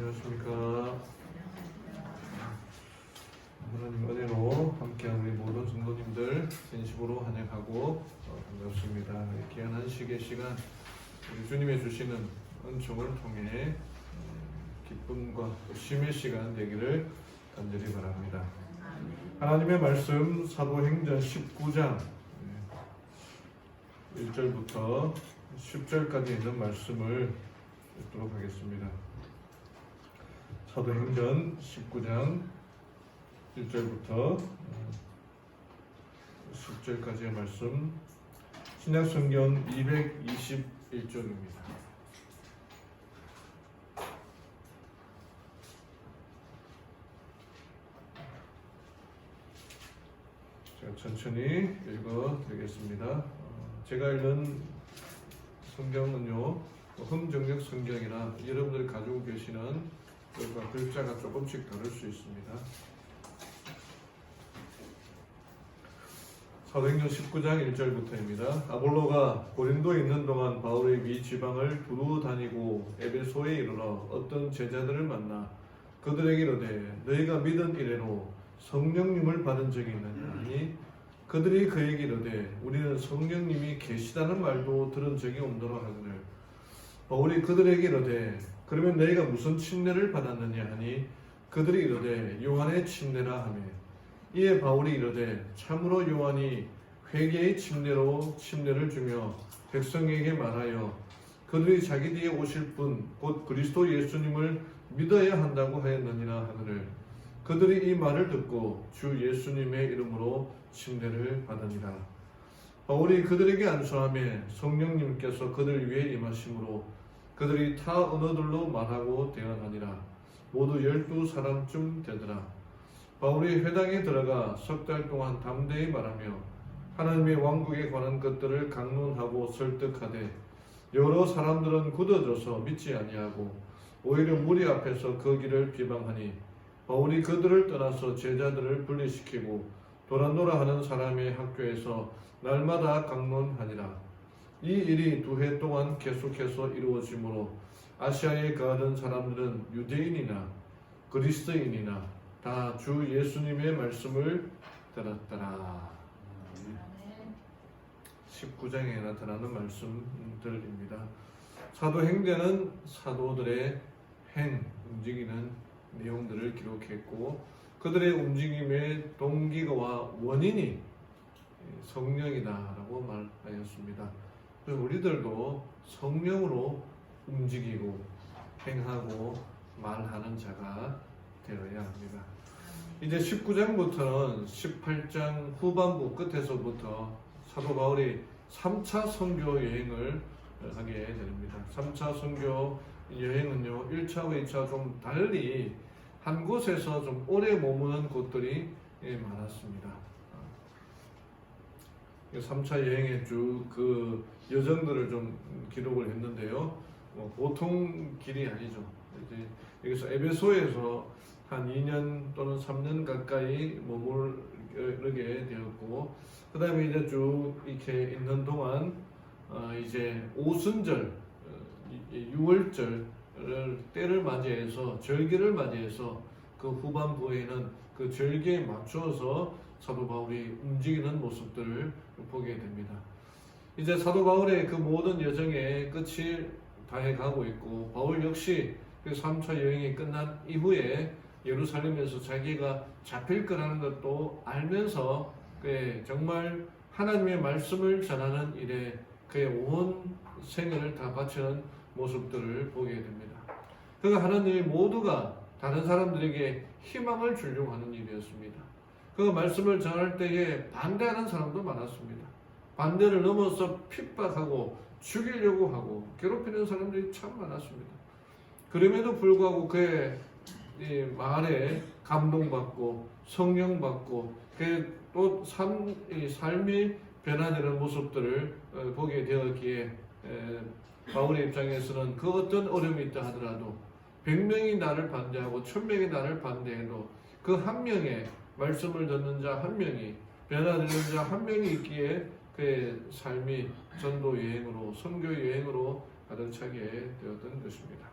안녕하십니까. 하나님 은혜로 함께한 우리 모든 성도님들 진심으로 환영하고 반갑습니다. 귀한 한식의 시간, 우리 주님의 주시는 은총을 통해 기쁨과 쉼의 시간 되기를 간절히 바랍니다. 하나님의 말씀 사도행전 19장 1절부터 10절까지 있는 말씀을 읽도록 하겠습니다. 사도행전 19장 1절부터 10절까지의 말씀, 신약성경 221쪽입니다. 제가 천천히 읽어드리겠습니다. 제가 읽은 성경은요, 흥정역 성경이나 여러분들이 가지고 계시는 글자가 조금씩 다를 수 있습니다. 사도행전 19장 1절부터입니다. 아볼로가 고린도에 있는 동안 바울의 위 지방을 두루 다니고 에베소에 이르러 어떤 제자들을 만나 그들에게 이르되 너희가 믿은 이래로 성령님을 받은 적이 있느냐 하니 그들이 그에게 이르되 우리는 성령님이 계시다는 말도 들은 적이 없노라 하거늘 바울이 그들에게 이르되 그러면 너희가 무슨 침례를 받았느냐 하니 그들이 이르되 요한의 침례라 하며 이에 바울이 이르되 참으로 요한이 회개의 침례로 침례를 주며 백성에게 말하여 그들이 자기 뒤에 오실 분 곧 그리스도 예수님을 믿어야 한다고 하였느니라 하거늘 그들이 이 말을 듣고 주 예수님의 이름으로 침례를 받으니라. 바울이 그들에게 안수하며 성령님께서 그들 위에 임하심으로 그들이 타 언어들로 말하고 대언하니라. 모두 12사람쯤 되더라. 바울이 회당에 들어가 석 달 동안 담대히 말하며 하나님의 왕국에 관한 것들을 강론하고 설득하되 여러 사람들은 굳어져서 믿지 아니하고 오히려 무리 앞에서 그 길을 비방하니 바울이 그들을 떠나서 제자들을 분리시키고 도란노라 하는 사람의 학교에서 날마다 강론하니라. 이 일이 2해 동안 계속해서 이루어지므로 아시아에 거하는 사람들은 유대인이나 그리스도인이나 다 주 예수님의 말씀을 들었더라. 19장에 나타나는 말씀들입니다. 사도행전은 사도들의 움직이는 내용들을 기록했고 그들의 움직임의 동기와 원인이 성령이다라고 말하였습니다. 그래서 우리들도 성령으로 움직이고 행하고 말하는 자가 되어야 합니다. 이제 19장부터는 18장 후반부 끝에서부터 사도 바울이 3차 선교 여행을 하게 됩니다. 3차 선교 여행은요, 1차와 2차 좀 달리 한 곳에서 좀 오래 머무는 곳들이 많았습니다. 3차 여행의 쭉 그 여정들을 좀 기록을 했는데요. 보통 길이 아니죠. 이제 여기서 에베소에서 한 2년 또는 3년 가까이 머무르게 되었고, 그 다음에 이제 쭉 이렇게 있는 동안 이제 오순절, 6월절 때를 맞이해서 절기를 맞이해서 그 후반부에는 그 절기에 맞추어서 사도 바울이 움직이는 모습들을 보게 됩니다. 이제 사도 바울의 그 모든 여정의 끝이 다해 가고 있고 바울 역시 그 3차 여행이 끝난 이후에 예루살렘에서 자기가 잡힐 거라는 것도 알면서 정말 하나님의 말씀을 전하는 일에 그의 온 생애를 다 바치는 모습들을 보게 됩니다. 그가 하는 일 모두가 다른 사람들에게 희망을 주려고 하는 일이었습니다. 그가 말씀을 전할 때에 반대하는 사람도 많았습니다. 반대를 넘어서 핍박하고 죽이려고 하고 괴롭히는 사람들이 참 많았습니다. 그럼에도 불구하고 그의 말에 감동받고 성령받고 그의 또 삶이 변화되는 모습들을 보게 되었기에 바울의 입장에서는 그 어떤 어려움이 있다 하더라도 100명이 나를 반대하고 1000명이 나를 반대해도 그 한 명의 말씀을 듣는 자 한 명이 변화되는 자 한 명이 있기에 그의 삶이 전도 여행으로 선교 여행으로 가득 차게 되었던 것입니다.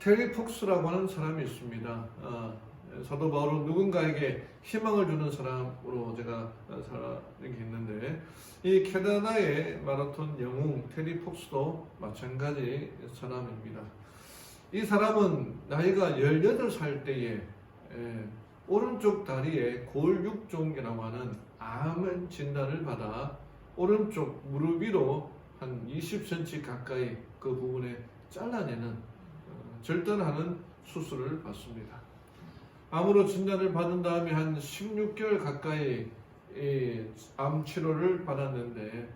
테리 폭스라고 하는 사람이 있습니다. 사도 바울은 누군가에게 희망을 주는 사람으로 제가 이렇게 했는데, 이 캐나다의 마라톤 영웅 테리 폭스도 마찬가지 사람입니다. 이 사람은 나이가 18살 때에 오른쪽 다리에 골육종이라고 하는 암 진단을 받아 오른쪽 무릎 위로 한 20cm 가까이 그 부분에 잘라내는 절단하는 수술을 받습니다. 암으로 진단을 받은 다음에 한 16개월 가까이 암 치료를 받았는데,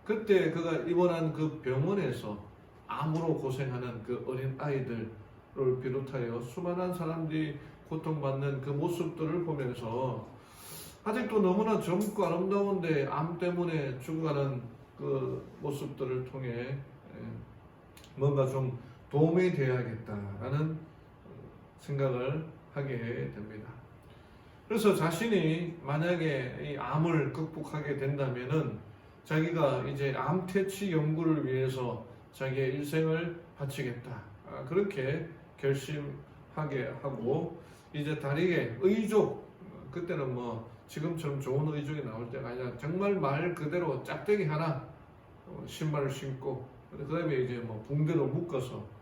그때 그가 입원한 그 병원에서 암으로 고생하는 그 어린 아이들을 비롯하여 수많은 사람들이 고통받는 그 모습들을 보면서 아직도 너무나 젊고 아름다운데 암 때문에 죽어가는 그 모습들을 통해 뭔가 좀 도움이 되어야겠다라는 생각을 하게 됩니다. 그래서 자신이 만약에 이 암을 극복하게 된다면은 자기가 이제 암 퇴치 연구를 위해서 자기의 일생을 바치겠다, 그렇게 결심하게 하고, 이제 다리에 의족, 그때는 뭐 지금처럼 좋은 의족이 나올 때가 아니라 정말 말 그대로 짝대기 하나 신발을 신고, 그 다음에 이제 뭐 붕대로 묶어서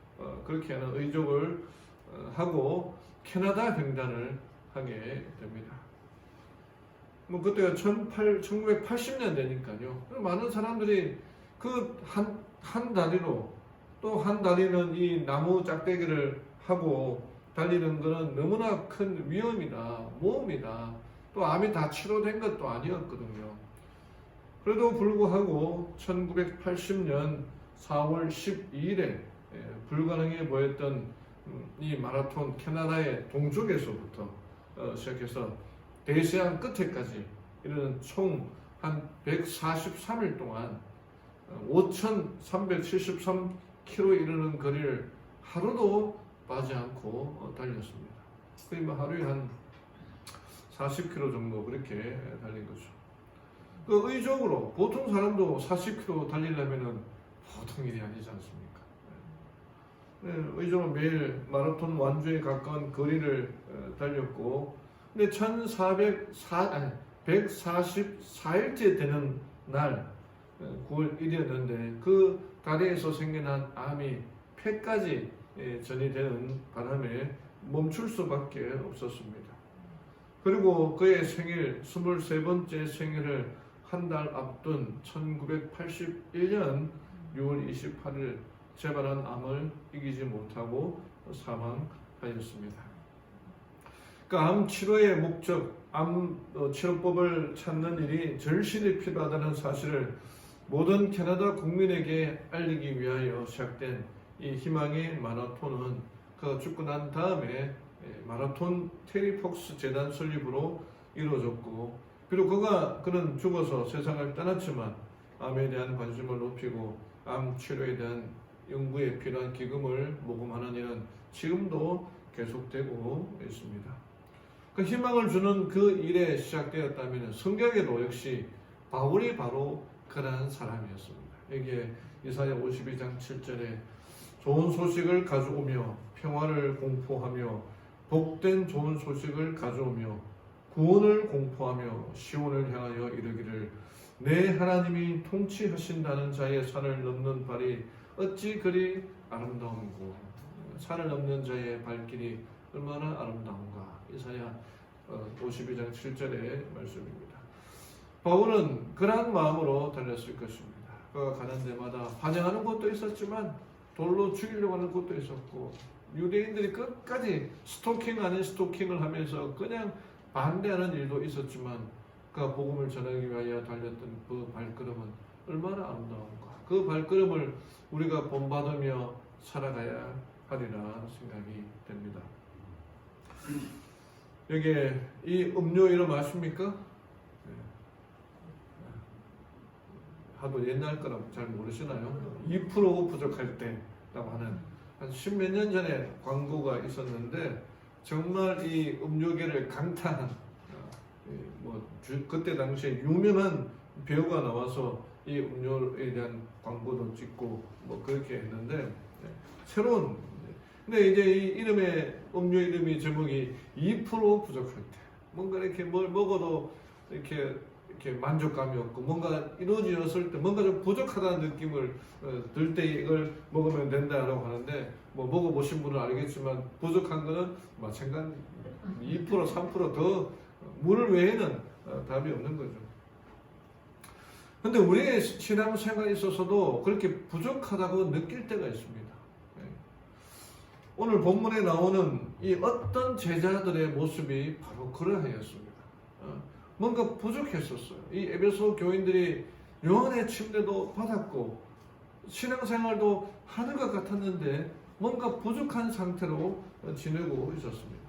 그렇게 하는 의족을 하고 캐나다 횡단을 하게 됩니다. 뭐 그때가 1980년대니까요. 많은 사람들이 그 한 다리로, 또 한 다리는 이 나무 짝대기를 하고 달리는 것은 너무나 큰 위험이다, 모험이다. 또 암이 다 치료된 것도 아니었거든요. 그래도 불구하고 1980년 4월 12일에 불가능해 보였던 이 마라톤, 캐나다의 동쪽에서부터 시작해서 대서양 끝에까지 이르는 총 한 143일 동안 5,373km 이르는 거리를 하루도 빠지 않고 달렸습니다. 거의 뭐 하루에 한 40km 정도 그렇게 달린 거죠. 그 의적으로 보통 사람도 40km 달리려면은 보통 일이 아니지 않습니까? 의적으로 매일 마라톤 완주에 가까운 거리를 달렸고, 근데 144일째 되는 날 9월 1일이었는데 그 다리에서 생겨난 암이 폐까지 전이 되는 바람에 멈출 수밖에 없었습니다. 그리고 그의 생일, 23번째 생일을 한 달 앞둔 1981년 6월 28일 재발한 암을 이기지 못하고 사망하였습니다. 그 암 치료의 목적, 암 치료법을 찾는 일이 절실히 필요하다는 사실을 모든 캐나다 국민에게 알리기 위하여 시작된 이 희망의 마라톤은 그가 죽고 난 다음에 마라톤 테리 폭스 재단 설립으로 이루어졌고, 비록 그는 죽어서 세상을 떠났지만 암에 대한 관심을 높이고 암 치료에 대한 연구에 필요한 기금을 모금하는 일은 지금도 계속되고 있습니다. 그 희망을 주는 그 일에 시작되었다면 성경에도 역시 바울이 바로 그러한 사람이었습니다. 여기에 이사야 52장 7절에 좋은 소식을 가져오며 평화를 공포하며 복된 좋은 소식을 가져오며 구원을 공포하며 시온을 향하여 이르기를 내 하나님이 통치하신다는 자의 산을 넘는 발이 어찌 그리 아름다운고, 산을 넘는 자의 발길이 얼마나 아름다운가. 이사야 52장 7절의 말씀입니다. 바울은 그러한 마음으로 달렸을 것입니다. 그가 가는 데마다 환영하는 곳도 있었지만 돌로 죽이려고 하는 곳도 있었고, 유대인들이 끝까지 스토킹 아닌 스토킹을 하면서 그냥 반대하는 일도 있었지만, 그가 복음을 전하기 위하여 달렸던 그 발걸음은 얼마나 아름다운가. 그 발걸음을 우리가 본받으며 살아가야 하리라 생각이 됩니다. 여기에 이 음료 이름 아십니까? 하도 옛날 거라 잘 모르시나요? 2% 부족할 때라고 하는 한 10몇 년 전에 광고가 있었는데, 정말 이 음료계를 강타한 그때 당시에 유명한 배우가 나와서 이 음료에 대한 광고도 찍고 뭐 그렇게 했는데, 새로운 근데 이제 이 이름의 음료 이름이 제목이 2% 부족할 때, 뭔가 이렇게 뭘 먹어도 이렇게 만족감이 없고 뭔가 이루어졌을 때 뭔가 좀 부족하다는 느낌을 들 때 이걸 먹으면 된다라고 하는데, 뭐 먹어보신 분은 알겠지만 부족한 거는 마찬가지 2% 3%더 물 외에는 답이 없는 거죠. 근데 우리의 신앙생활에 있어서도 그렇게 부족하다고 느낄 때가 있습니다. 오늘 본문에 나오는 이 어떤 제자들의 모습이 바로 그러하였습니다. 뭔가 부족했었어요. 이 에베소 교인들이 요한의 침례도 받았고 신앙생활도 하는 것 같았는데 뭔가 부족한 상태로 지내고 있었습니다.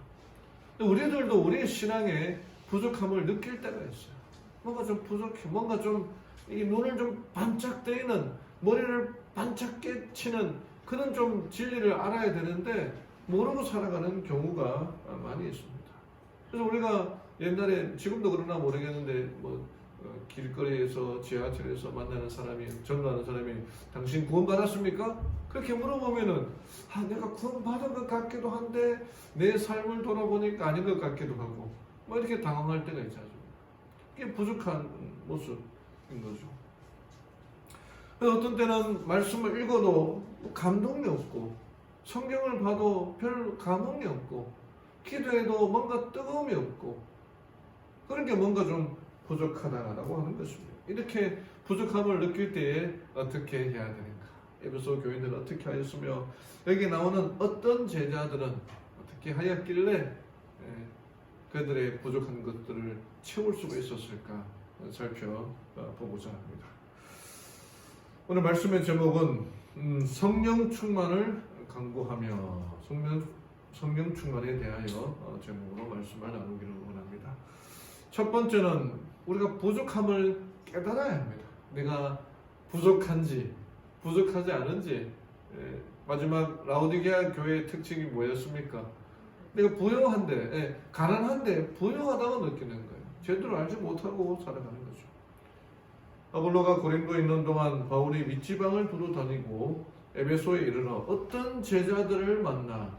우리들도 우리의 신앙에 부족함을 느낄 때가 있어요. 뭔가 좀 부족해, 뭔가 좀 이 눈을 좀 반짝 뜨이는, 머리를 반짝 깨치는 그런 좀 진리를 알아야 되는데 모르고 살아가는 경우가 많이 있습니다. 그래서 우리가 옛날에, 지금도 그러나 모르겠는데 뭐 길거리에서 지하철에서 만나는 사람이, 전도하는 사람이 당신 구원 받았습니까? 그렇게 물어보면은 내가 구원 받은 것 같기도 한데 내 삶을 돌아보니까 아닌 것 같기도 하고 뭐 이렇게 당황할 때가 있죠. 이게 부족한 모습인 거죠. 어떤 때는 말씀을 읽어도 감동이 없고 성경을 봐도 별 감흥이 없고 기도해도 뭔가 뜨거움이 없고 그런 게 뭔가 좀 부족하다라고 하는 것입니다. 이렇게 부족함을 느낄 때에 어떻게 해야 되는가? 에베소 교인들은 어떻게 하였으며 여기 나오는 어떤 제자들은 어떻게 하였길래 그들의 부족한 것들을 채울 수가 있었을까 살펴보고자 합니다. 오늘 말씀의 제목은 성령 충만을 강구하며 성령 충만에 대하여 제목으로 말씀을 나누기를 원합니다. 첫 번째는 우리가 부족함을 깨달아야 합니다. 내가 부족한지 부족하지 않은지. 마지막 라오디게아 교회의 특징이 뭐였습니까? 내가 부요한데, 가난한데 부요하다고 느끼는 거예요. 제대로 알지 못하고 살아가는 거죠. 아볼로가 고린도에 있는 동안 바울이 윗지방을 두루 다니고 에베소에 이르러 어떤 제자들을 만나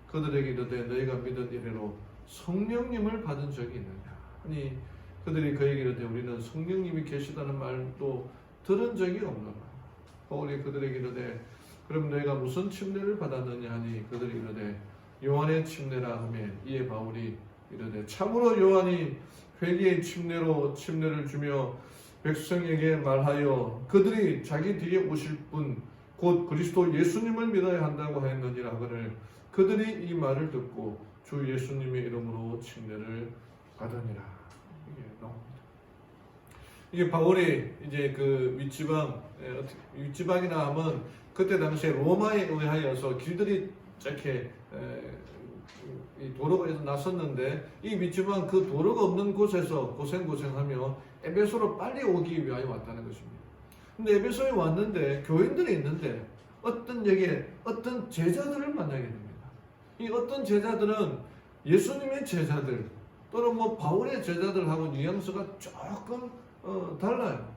그들에게 이르되 너희가 믿은 이래로 성령님을 받은 적이 있느냐? 아니 그들이 그에게 이르되 우리는 성령님이 계시다는 말도 들은 적이 없노라. 바울이 그들에게 이르되 그럼 너희가 무슨 침례를 받았느냐 하니 그들이 이르되 요한의 침례라 하며 이에 바울이 이르되 참으로 요한이 회개의 침례로 침례를 주며 백성에게 말하여 그들이 자기 뒤에 오실 분 곧 그리스도 예수님을 믿어야 한다고 하였느니라 하거늘 그들이 이 말을 듣고 주 예수님의 이름으로 침례를 받으니라. 이게 나옵니다. 이게 바울이 이제 그 윗지방이나 하면 그때 당시에 로마에 의하여서 길들이 이렇게 이 도로가 났었는데 이 윗지방 그 도로가 없는 곳에서 고생하며 에베소로 빨리 오기 위하여 왔다는 것입니다. 근데 에베소에 왔는데 교인들이 있는데 어떤 제자들을 만나게 됩니다. 이 어떤 제자들은 예수님의 제자들 또는 뭐 바울의 제자들하고 뉘앙스가 조금 달라요.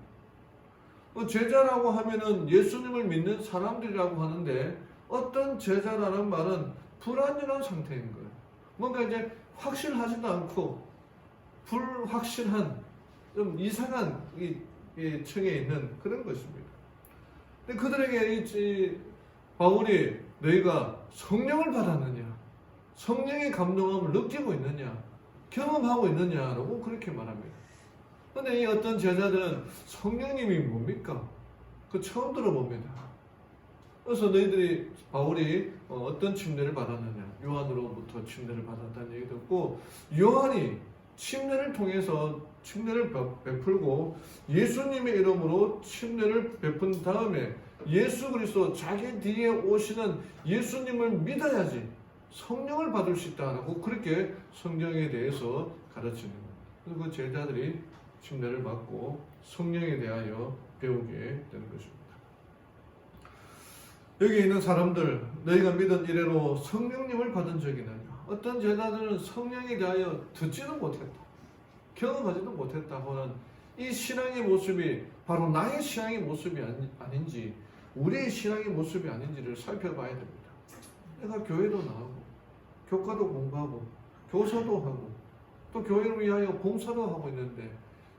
제자라고 하면은 예수님을 믿는 사람들이라고 하는데 어떤 제자라는 말은 불안전한 상태인 거예요. 뭔가 이제 확실하지도 않고 불확실한 좀 이상한 이 층에 있는 그런 것입니다. 근데 그들에게 바울이 너희가 성령을 받았느냐, 성령의 감동함을 느끼고 있느냐, 경험하고 있느냐라고 그렇게 말합니다. 근데 이 어떤 제자들은 성령님이 뭡니까? 그 처음 들어봅니다. 그래서 너희들이 바울이 어떤 침례를 받았느냐, 요한으로부터 침례를 받았다는 얘기 듣고 요한이 침례를 통해서 침례를 베풀고 예수님의 이름으로 침례를 베푼 다음에 예수 그리스도 자기 뒤에 오시는 예수님을 믿어야지 성령을 받을 수 있다고 그렇게 성령에 대해서 가르치는 겁니다. 그래서 그 제자들이 침례를 받고 성령에 대하여 배우게 되는 것입니다. 여기 있는 사람들 너희가 믿은 이래로 성령님을 받은 적이 있느냐? 어떤 제자들은 성령에 대하여 듣지도 못했다, 경험하지도 못했다 하는 이 신앙의 모습이 바로 나의 신앙의 모습이 아닌지 우리의 신앙의 모습이 아닌지를 살펴봐야 됩니다. 내가 교회도 나가고 교과도 공부하고 교사도 하고 또 교회를 위하여 봉사도 하고 있는데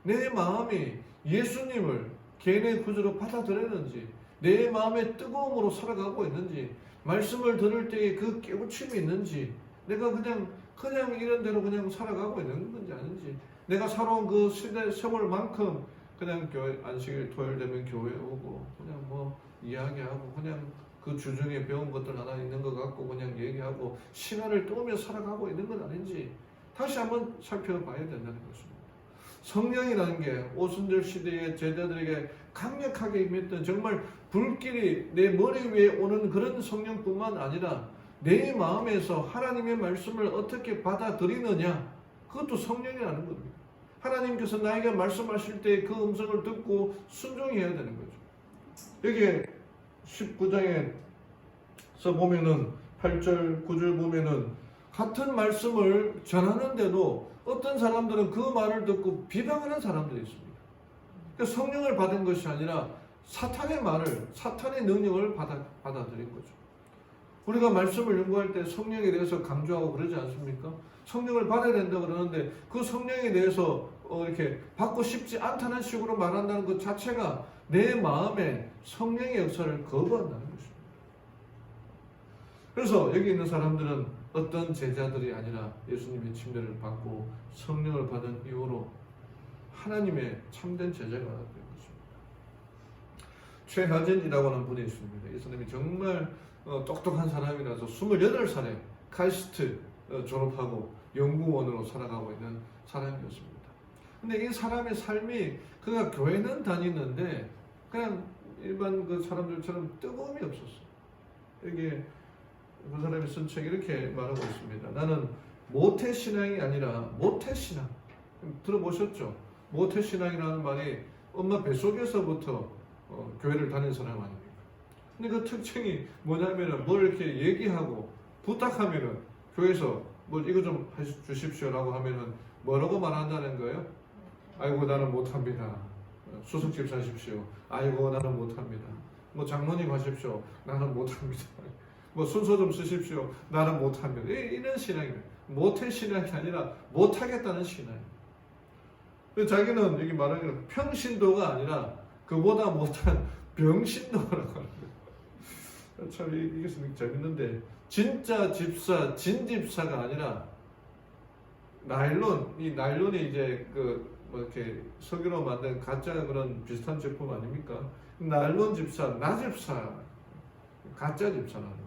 내 마음이 예수님을 개인의 구주로 받아들였는지 내 마음의 뜨거움으로 살아가고 있는지 말씀을 들을 때에 그 깨우침이 있는지 내가 그냥 이런 대로 그냥 살아가고 있는 건지 아닌지 내가 살아온 그 시대 세월만큼 그냥 교회 안식일 토요일 되면 교회 오고 그냥 뭐 이야기하고 그냥 그 주중에 배운 것들 하나 있는 것 같고 그냥 얘기하고 시간을 때우며 살아가고 있는 건 아닌지 다시 한번 살펴봐야 된다는 것입니다. 성령이라는 게 오순절 시대의 제자들에게 강력하게 임했던 정말 불길이 내 머리 위에 오는 그런 성령뿐만 아니라 내 마음에서 하나님의 말씀을 어떻게 받아들이느냐 그것도 성령이라는 겁니다. 하나님께서 나에게 말씀하실 때 그 음성을 듣고 순종해야 되는 거죠. 여기 19장에서 보면은 8절 9절 보면은 같은 말씀을 전하는데도 어떤 사람들은 그 말을 듣고 비방하는 사람들이 있습니다. 그러니까 성령을 받은 것이 아니라 사탄의 말을 사탄의 능력을 받아들인 거죠. 우리가 말씀을 연구할 때 성령에 대해서 강조하고 그러지 않습니까? 성령을 받아야 된다 그러는데 그 성령에 대해서 이렇게 받고 싶지 않다는 식으로 말한다는 것 자체가 내 마음에 성령의 역사를 거부한다는 것입니다. 그래서 여기 있는 사람들은 어떤 제자들이 아니라 예수님의 침례를 받고 성령을 받은 이후로 하나님의 참된 제자가 된 것입니다. 최하진이라고 하는 분이 있습니다. 예수님이 정말 똑똑한 사람이라서 28살에 카이스트 졸업하고 연구원으로 살아가고 있는 사람이었습니다. 근데 이 사람의 삶이 그가 교회는 다니는데 그냥 일반 그 사람들처럼 뜨거움이 없었어. 이게 그 사람이 쓴 책이 이렇게 말하고 있습니다. 나는 모태신앙이 아니라 모태신앙. 들어보셨죠? 모태신앙이라는 말이 엄마 뱃속에서부터 교회를 다닌 사람 아닙니까? 근데 그 특징이 뭐냐면은 뭘 이렇게 얘기하고 부탁하면은 교회에서 뭐 이거 좀 해주십시오라고 하면은 뭐라고 말한다는 거예요? 아이고 나는 못합니다. 수석집 사십시오. 아이고 나는 못합니다. 뭐 장로님 하십시오. 나는 못합니다. 뭐 순서 좀 쓰십시오. 나는 못합니다. 이런 신앙입니다. 모태 신앙이 아니라 못하겠다는 신앙입니다. 자기는 여기 말하기는 평신도가 아니라 그보다 못한 병신도라고 하는 거예요. 참 이게 재밌는데 진짜 집사, 진집사가 아니라 나일론, 이 나일론이 이제 뭐 이렇게 석유로 만든 가짜 그런 비슷한 제품 아닙니까? 나일론 집사, 나집사, 가짜 집사라는.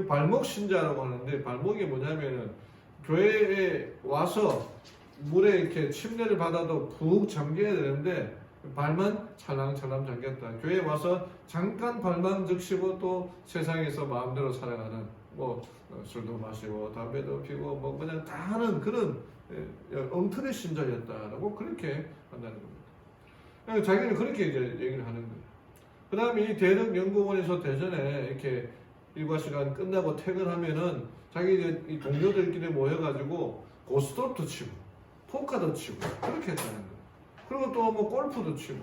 발목 신자라고 하는데 발목이 뭐냐면은 교회에 와서 물에 이렇게 침례를 받아도 푹 잠겨야 되는데 발만 찰랑찰랑 잠겼다. 교회에 와서 잠깐 발만 적시고 또 세상에서 마음대로 살아가는 뭐 술도 마시고 담배도 피고 뭐 그냥 다 하는 그런 엉터리 신자였다라고 그렇게 한다는 겁니다. 자기는 그렇게 이제 얘기를 하는 거예요. 그 다음에 이 대덕연구원에서 대전에 이렇게 일과 시간 끝나고 퇴근하면은 자기 이제 이 동료들끼리 모여가지고 고스톱도 치고 포카도 치고 그렇게 했다는 거예요. 그리고 또 뭐 골프도 치고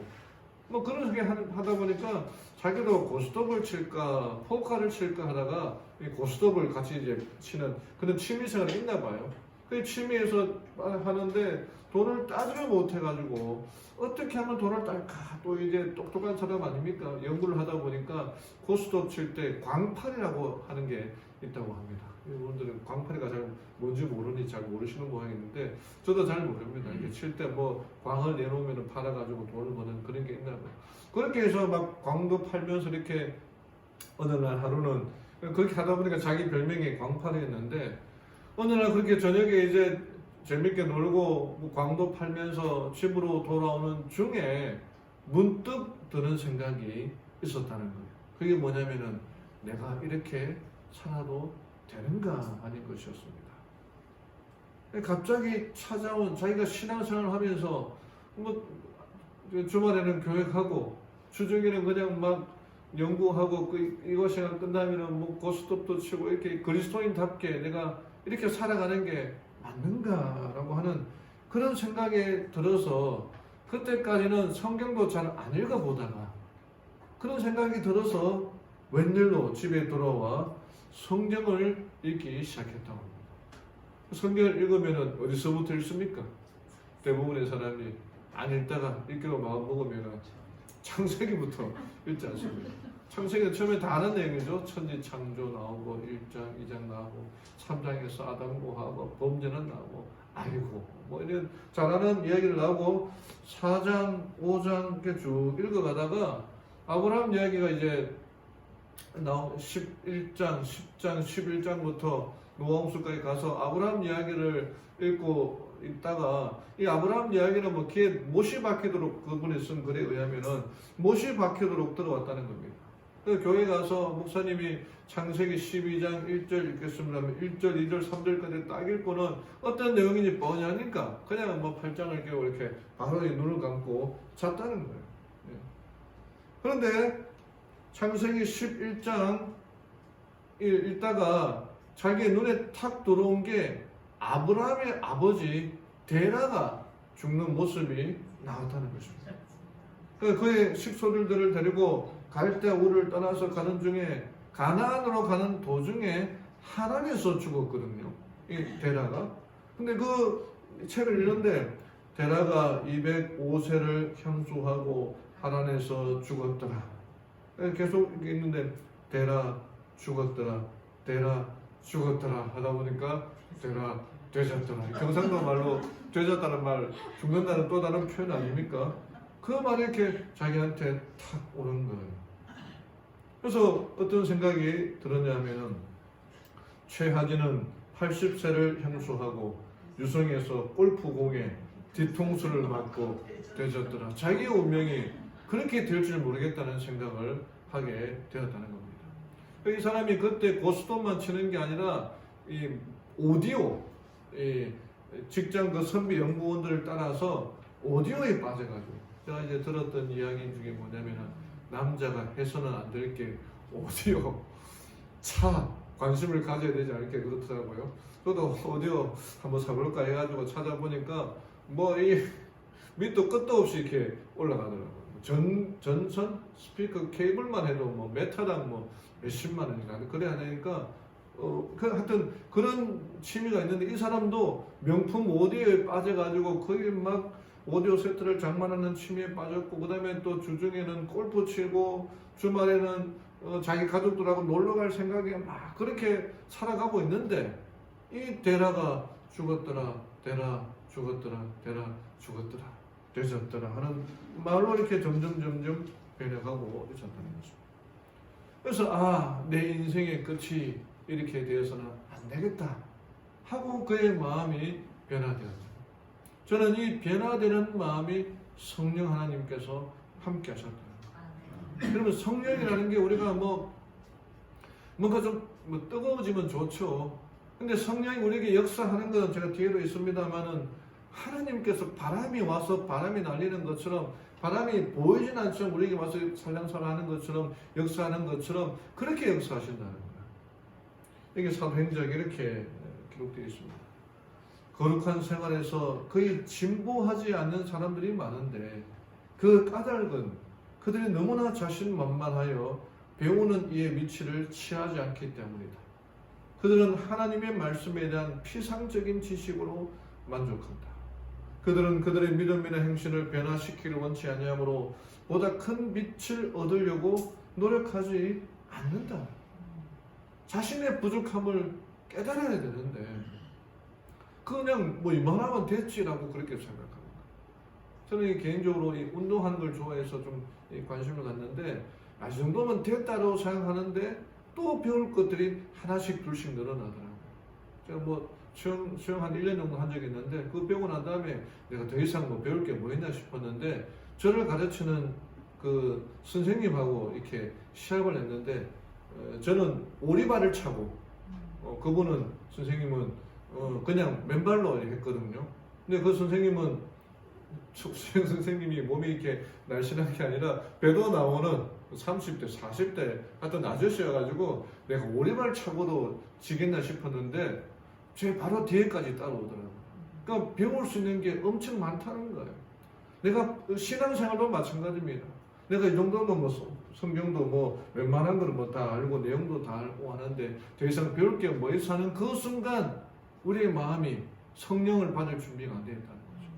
뭐 그런 식의 하다 보니까 자기도 고스톱을 칠까 포카를 칠까 하다가 이 고스톱을 같이 이제 치는 그런 취미생활이 있나 봐요. 그 취미에서 하는데 돈을 따지를 못해가지고 어떻게 하면 돈을 딸까 또 이제 똑똑한 사람 아닙니까? 연구를 하다 보니까 고스톱 칠 때 광팔이라고 하는 게 있다고 합니다. 여러분들은 광팔이가 잘 뭔지 모르니 잘 모르시는 모양인데 저도 잘 모릅니다. 이렇게 칠 때 뭐 광을 내놓으면 팔아가지고 돈을 버는 그런 게 있나 봐요. 그렇게 해서 막 광도 팔면서 이렇게 어느 날 하루는 그렇게 하다 보니까 자기 별명이 광팔이었는데 어느 날 그렇게 저녁에 이제 재밌게 놀고 광도 팔면서 집으로 돌아오는 중에 문득 드는 생각이 있었다는 거예요. 그게 뭐냐면은 내가 이렇게 살아도 되는가 하는 것이었습니다. 갑자기 찾아온 자기가 신앙생활을 하면서 뭐 주말에는 교회 가고 주중에는 그냥 막 연구하고 이거 시간 끝나면은 뭐 고스톱도 치고 이렇게 그리스도인답게 내가 이렇게 살아가는 게 맞는가라고 하는 그런 생각에 들어서 그때까지는 성경도 잘 안 읽어보다가 그런 생각이 들어서 웬일로 집에 돌아와 성경을 읽기 시작했다고 합니다. 성경을 읽으면 어디서부터 읽습니까? 대부분의 사람이 안 읽다가 읽기로 마음먹으면 창세기부터 읽지 않습니다. 창세기는 처음에 다 아는 내용이죠. 천지 창조 나오고 1장, 2장 나오고 3장에서 아담과 하와 범죄는 나오고 아이고 뭐 이런 잘 아는 이야기를 나오고 4장, 5장 이렇게 쭉 읽어가다가 아브라함 이야기가 이제 11장, 10장, 11장부터 노아홍수까지 가서 아브라함 이야기를 읽고 있다가 이 아브라함 이야기는 뭐 귀에 못이 박히도록 그분이 쓴 글에 의하면은 못이 박히도록 들어왔다는 겁니다. 그 교회 가서 목사님이 창세기 12장 1절 읽겠습니다 하면 1절, 2절, 3절까지 딱 읽고는 어떤 내용인지 뻔하니까 그냥 뭐 8장을 깨고 이렇게 바로 눈을 감고 잤다는 거예요. 그런데 창세기 11장 읽다가 자기 눈에 탁 들어온 게 아브라함의 아버지 데라가 죽는 모습이 나왔다는 것입니다. 그의 식소들을 데리고 갈대 우를 떠나서 가는 중에 가나안으로 가는 도중에 하란에서 죽었거든요. 이 데라가. 근데 그 책을 읽는데 데라가 205세를 향수하고 하란에서 죽었더라. 계속 있는데 데라 죽었더라. 데라 죽었더라 하다 보니까 데라 되졌더라. 경상도 말로 되졌다는 말, 죽는다는 또 다른 표현 아닙니까? 그 말이 이렇게 자기한테 탁 오는 거예요. 그래서 어떤 생각이 들었냐면은 최하진은 80세를 향수하고 유성에서 골프공에 뒤통수를 맞고 되졌더라. 자기의 운명이 그렇게 될 줄 모르겠다는 생각을 하게 되었다는 겁니다. 이 사람이 그때 고스톱만 치는 게 아니라 이 오디오, 이 직장 그 선비 연구원들을 따라서 오디오에 빠져가지고 제가 이제 들었던 이야기 중에 뭐냐면은 남자가 해서는 안 될 게 오디오, 차 관심을 가져야 되지 않을까 그렇더라고요. 저도 오디오 한번 사볼까 해가지고 찾아보니까 뭐 이 밑도 끝도 없이 이렇게 올라가더라고요. 전선 스피커 케이블만 해도 뭐 메타당 뭐 몇십만 원인가 그래 하니까 하여튼 그런 취미가 있는데 이 사람도 명품 오디오에 빠져가지고 거기 막 오디오 세트를 장만하는 취미에 빠졌고 그 다음에 또 주중에는 골프 치고 주말에는 자기 가족들하고 놀러갈 생각에 막 그렇게 살아가고 있는데 이 데라가 죽었더라, 데라 죽었더라, 데라 죽었더라, 되졌더라 하는 말로 이렇게 점점 변해가고 있었다는 거죠. 그래서 내 인생의 끝이 이렇게 되어서는 안 되겠다 하고 그의 마음이 변화되었다. 저는 이 변화되는 마음이 성령 하나님께서 함께 하셨다. 그러면 성령이라는 게 우리가 뭔가 좀 뜨거워지면 좋죠. 근데 성령이 우리에게 역사하는 것은 제가 뒤에도 있습니다만은 하나님께서 바람이 와서 바람이 날리는 것처럼 바람이 보이진 않지만 우리에게 와서 살랑살랑 하는 것처럼 역사하는 것처럼 그렇게 역사하신다는 거예요. 이게 사도행전에 이렇게 기록되어 있습니다. 거룩한 생활에서 거의 진보하지 않는 사람들이 많은데 그 까닭은 그들이 너무나 자신만만하여 배우는 이의 미치를 취하지 않기 때문이다. 그들은 하나님의 말씀에 대한 피상적인 지식으로 만족한다. 그들은 그들의 믿음이나 행실을 변화시키기를 원치 아니하므로 보다 큰 빛을 얻으려고 노력하지 않는다. 자신의 부족함을 깨달아야 되는데 그냥 이만하면 됐지라고 그렇게 생각합니다. 저는 개인적으로 이 운동하는 걸 좋아해서 좀 관심을 갖는데 이 정도면 됐다고 생각하는데 또 배울 것들이 하나씩 둘씩 늘어나더라고요. 제가 수영 한 1년 정도 한 적이 있는데 그거 배우고 난 다음에 내가 더 이상 배울 게 뭐 있나 싶었는데 저를 가르치는 그 선생님하고 이렇게 시합을 했는데 저는 오리발을 차고 그분은 선생님은 그냥 맨발로 했거든요. 근데 그 선생님은 수영 선생님이 몸이 이렇게 날씬한 게 아니라 배도 나오는 30대, 40대 하여튼 아저씨여가지고 내가 오리발 차고도 지겠나 싶었는데 제 바로 뒤에까지 따라오더라고요. 그러니까 배울 수 있는 게 엄청 많다는 거예요. 내가 신앙생활도 마찬가지입니다. 내가 이 정도면 뭐 성경도 뭐 웬만한 거는 뭐 다 알고 내용도 다 알고 하는데 더 이상 배울 게 뭐 있어 하는 그 순간 우리의 마음이 성령을 받을 준비가 안 되었다는 거죠.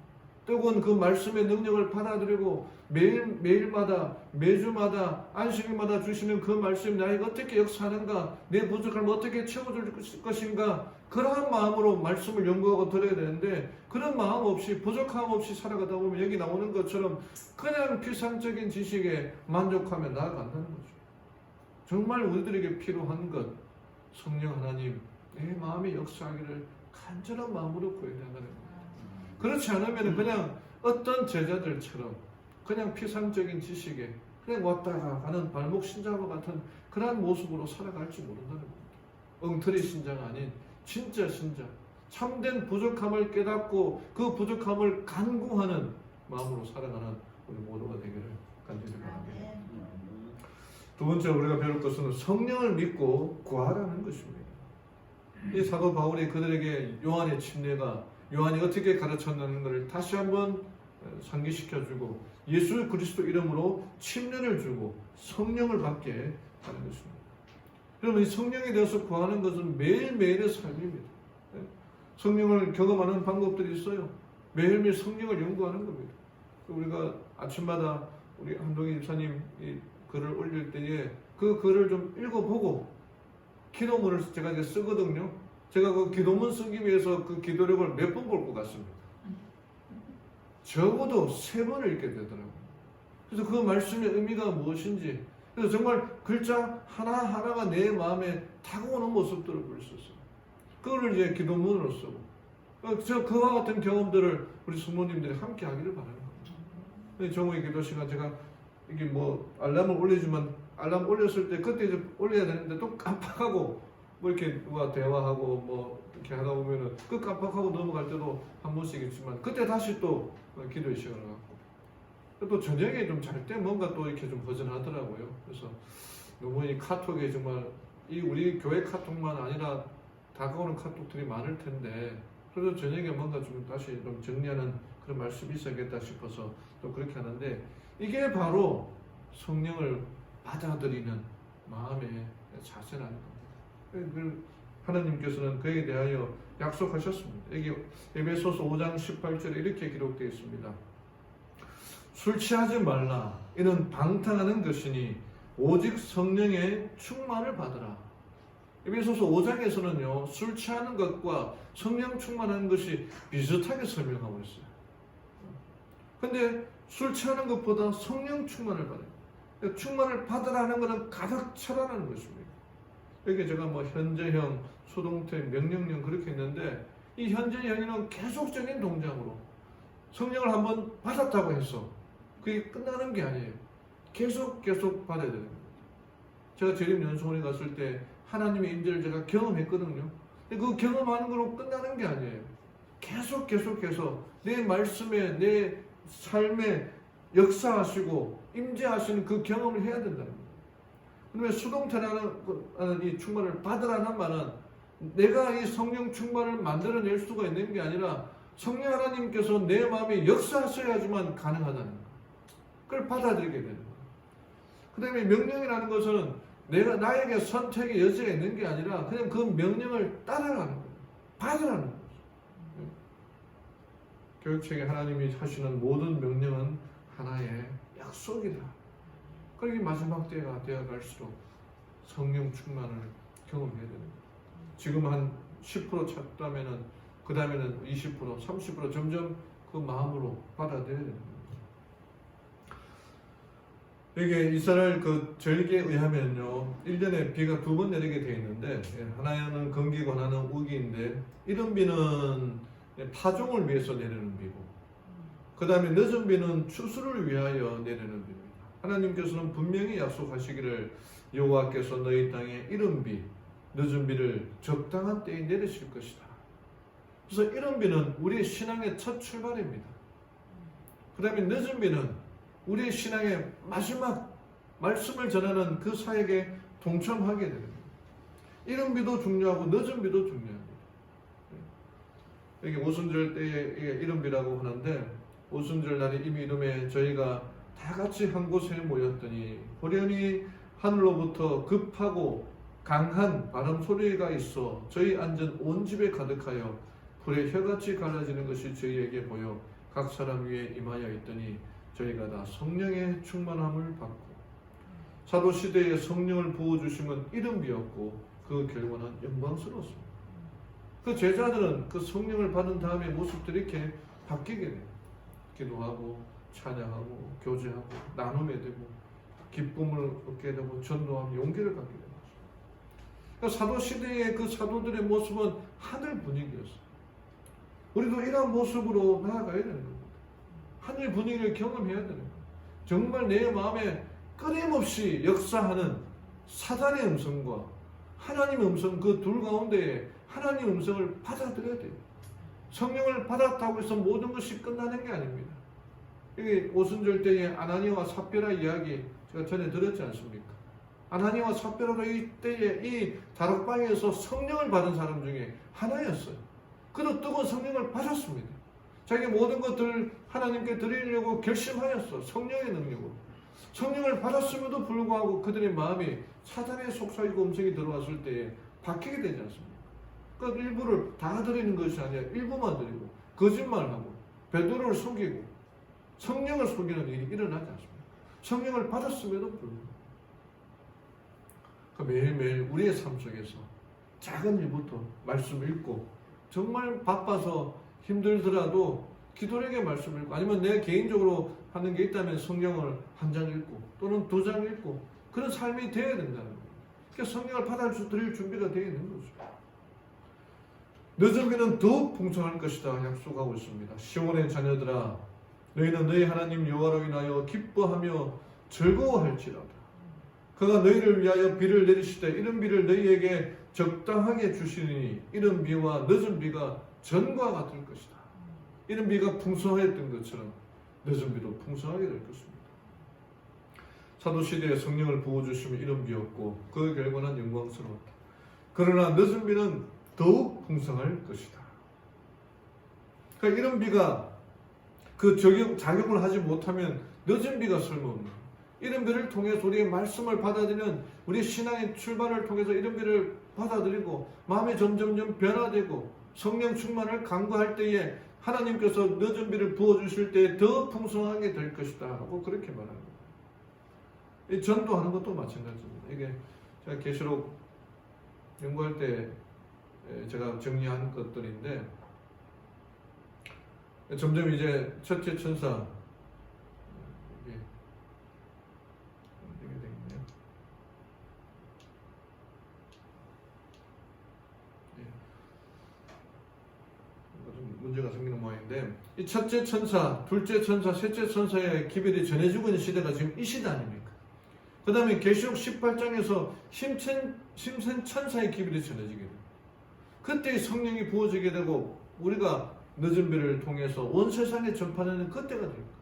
뜨거운 그 말씀의 능력을 받아들이고 매일마다 매주마다 안식일마다 주시는 그 말씀 나에게 어떻게 역사하는가, 내 부족함을 어떻게 채워줄 것인가, 그러한 마음으로 말씀을 연구하고 들어야 되는데 그런 마음 없이 부족함 없이 살아가다 보면 여기 나오는 것처럼 그냥 피상적인 지식에 만족하며 나아간다는 거죠. 정말 우리들에게 필요한 것, 성령 하나님 내 마음이 역사하기를 간절한 마음으로 구해야 된다는 거예요. 그렇지 않으면 그냥 어떤 제자들처럼 그냥 피상적인 지식에 그냥 왔다가 가는 발목 신자와 같은 그러한 모습으로 살아갈지 모른다는 겁니다. 엉터리 신자가 아닌 진짜 신자, 참된 부족함을 깨닫고 그 부족함을 간구하는 마음으로 살아가는 우리 모두가 되기를 간절히 바랍니다. 두 번째 우리가 배울 것은 성령을 믿고 구하라는 것입니다. 이 사도 바울이 그들에게 요한의 침례가 요한이 어떻게 가르쳤는 것을 다시 한번 상기시켜주고 예수 그리스도 이름으로 침례를 주고 성령을 받게 하는 것입니다. 여러분, 이 성령에 대해서 구하는 것은 매일매일의 삶입니다. 성령을 경험하는 방법들이 있어요. 매일매일 성령을 연구하는 겁니다. 우리가 아침마다 우리 한동희 집사님 글을 올릴 때에 그 글을 좀 읽어보고 기도문을 제가 쓰거든요. 제가 그 기도문 쓰기 위해서 그 기도력을 몇 번 볼 것 같습니다. 적어도 3번을 읽게 되더라고요. 그래서 그 말씀의 의미가 무엇인지, 그래서 정말 글자 하나하나가 내 마음에 다가오는 모습들을 볼 수 있어요. 그거를 이제 기도문으로 쓰고, 그와 같은 경험들을 우리 성모님들이 함께 하기를 바라는 겁니다. 정오의 기도 시간 제가 이게 뭐 알람을 올리지만 알람 올렸을 때 그때 이제 올려야 되는데 또 깜빡하고 뭐 이렇게 누가 대화하고 뭐 이렇게 하다 보면은 그 깜빡하고 넘어갈 때도 한 번씩 있지만 그때 다시 또 기도의 시간을 갖고 또 저녁에 좀 잘 때 뭔가 또 이렇게 좀 허전하더라고요. 그래서 너무 이 카톡에 정말 이 우리 교회 카톡만 아니라 다가오는 카톡들이 많을 텐데 그래서 저녁에 뭔가 좀 다시 좀 정리하는 그런 말씀이 있어야겠다 싶어서 또 그렇게 하는데 이게 바로 성령을 받아들이는 마음의 자세라는 겁니다. 하나님께서는 그에 대하여 약속하셨습니다. 여기 에베소서 5장 18절에 이렇게 기록되어 있습니다. 술 취하지 말라. 이는 방탕하는 것이니 오직 성령의 충만을 받으라. 에베소서 5장에서는요, 술 취하는 것과 성령 충만하는 것이 비슷하게 설명하고 있어요. 근데 술 취하는 것보다 성령 충만을 받아요. 충만을 받으라는 것은 가득 차라는 것입니다. 여기 제가 뭐 현재형, 수동태, 명령형 그렇게 했는데 이 현재형은 계속적인 동작으로 성령을 한번 받았다고 해서 그게 끝나는 게 아니에요. 계속 받아야 되는 겁니다. 제가 재림연수원에 갔을 때 하나님의 임재를 제가 경험했거든요. 근데 그 경험하는 걸로 끝나는 게 아니에요. 계속해서 내 말씀에 내 삶에 역사하시고 임재하시는 그 경험을 해야 된다는 거예요. 그러면 수동태라는 이 충만을 받으라는 말은 내가 이 성령 충만을 만들어낼 수가 있는 게 아니라 성령 하나님께서 내 마음에 역사하셔야지만 가능하다는 거예요. 그걸 받아들이게 되는 거예요. 그 다음에 명령이라는 것은 나에게 선택의 여지가 있는 게 아니라 그냥 그 명령을 따라가는 거예요. 받으라는 거예요. 교육책에 하나님이 하시는 모든 명령은 하나의 약속이다. 그러기 마지막 때가 되어갈수록 성령 충만을 경험해야 되는 거예요. 지금 한 10% 찾다면은 그 다음에는 20%, 30% 점점 그 마음으로 받아들여야 되는 거예요. 이게 이스라엘 그 절기에 의하면요, 1년에 비가 2번 내리게 되어 있는데 하나는 건기고 하나는 우기인데 이른 비는 파종을 위해서 내리는 비고 그 다음에 늦은 비는 추수를 위하여 내리는 비입니다. 하나님께서는 분명히 약속하시기를 여호와께서 너희 땅에 이른 비, 늦은 비를 적당한 때에 내리실 것이다. 그래서 이른 비는 우리의 신앙의 첫 출발입니다. 그 다음에 늦은 비는 우리의 신앙의 마지막 말씀을 전하는 그 사역에 동참하게 됩니다. 이른 비도 중요하고 늦은 비도 중요합니다. 여기 오순절 때에 이른 비라고 하는데 오순절 날이 이미 이름에 저희가 다 같이 한 곳에 모였더니 호련히 하늘로부터 급하고 강한 바람 소리가 있어 저희 앉은 온 집에 가득하여 불에 혀같이 갈라지는 것이 저희에게 보여 각 사람 위에 임하여 있더니 저희가 다 성령의 충만함을 받고 사도 시대에 성령을 부어주심은 이름비었고 그 결과는 영광스러웠습니다. 그 제자들은 그 성령을 받은 다음에 모습들이 이렇게 바뀌게 돼요. 기도하고 찬양하고 교제하고 나눔에 되고 기쁨을 얻게 되고 전도하며 용기를 갖게 되는 거죠. 그러니까 사도 시대의 그 사도들의 모습은 하늘 분위기였어요. 우리도 이런 모습으로 나아가야 되는 겁니다. 하늘 분위기를 경험해야 되는 거예요. 정말 내 마음에 끊임없이 역사하는 사단의 음성과 하나님의 음성 그 둘 가운데에 하나님의 음성을 받아들여야 돼요. 성령을 받았다고 해서 모든 것이 끝나는 게 아닙니다. 이게 오순절 때에 아나니아와 삽비라 이야기 제가 전에 들었지 않습니까? 아나니아와 삽비라가 이때에 이 다락방에서 성령을 받은 사람 중에 하나였어요. 그도 뜨거운 성령을 받았습니다. 자기 모든 것들을 하나님께 드리려고 결심하였어. 성령의 능력으로. 성령을 받았음에도 불구하고 그들의 마음이 사단의 속삭이고 음성이 들어왔을 때에 바뀌게 되지 않습니까? 그러니까 일부를 다 드리는 것이 아니라 일부만 드리고 거짓말하고 베드로를 속이고 성령을 속이는 일이 일어나지 않습니까? 성령을 받았음에도 불구하고 매일매일 우리의 삶 속에서 작은 일부터 말씀 읽고 정말 바빠서 힘들더라도 기도력의 말씀을 읽고 아니면 내 개인적으로 하는 게 있다면 성경을 한 장 읽고 또는 2장 읽고 그런 삶이 되어야 된다는 거예요. 그러니까 성령을 받아들일 준비가 되어야 되는 거죠. 늦으면 더욱 풍성할 것이다 약속하고 있습니다. 시온의 자녀들아 너희는 너희 하나님 여호와로 인하여 기뻐하며 즐거워할지라다. 그가 너희를 위하여 비를 내리시되 이른 비를 너희에게 적당하게 주시니 이른 비와 늦은 비가 전과 같을 것이다. 이른 비가 풍성했던 것처럼 늦은 비도 풍성하게 될 것입니다. 사도시대에 성령을 부어주시면 이른 비였고 그 결과는 영광스러웠다. 그러나 늦은 비는 더욱 풍성할 것이다. 그러니까 이른 비가 그 작용을 하지 못하면 늦은 비가 쓸모없는 이른 비를 통해서 우리의 말씀을 받아들이는 우리의 신앙의 출발을 통해서 이른 비를 받아들이고 마음이 점점점 변화되고 성령 충만을 간구할 때에 하나님께서 늦은 비를 부어주실 때에 더 풍성하게 될 것이다 하고 그렇게 말합니다. 이 전도하는 것도 마찬가지입니다. 이게 제가 계시록 연구할 때 제가 정리한 것들인데 점점 이제 첫째 천사 이게 되겠네요. 좀 문제가 생기는 모양인데 이 첫째 천사, 둘째 천사, 셋째 천사의 기별이 전해지고 있는 시대가 지금 이 시대 아닙니까? 그 다음에 계시록 18장에서 심센 천사의 기별이 전해지게 돼요. 그때 성령이 부어지게 되고 우리가 늦은 비를 통해서 온 세상에 전파하는 그때가 될 거예요.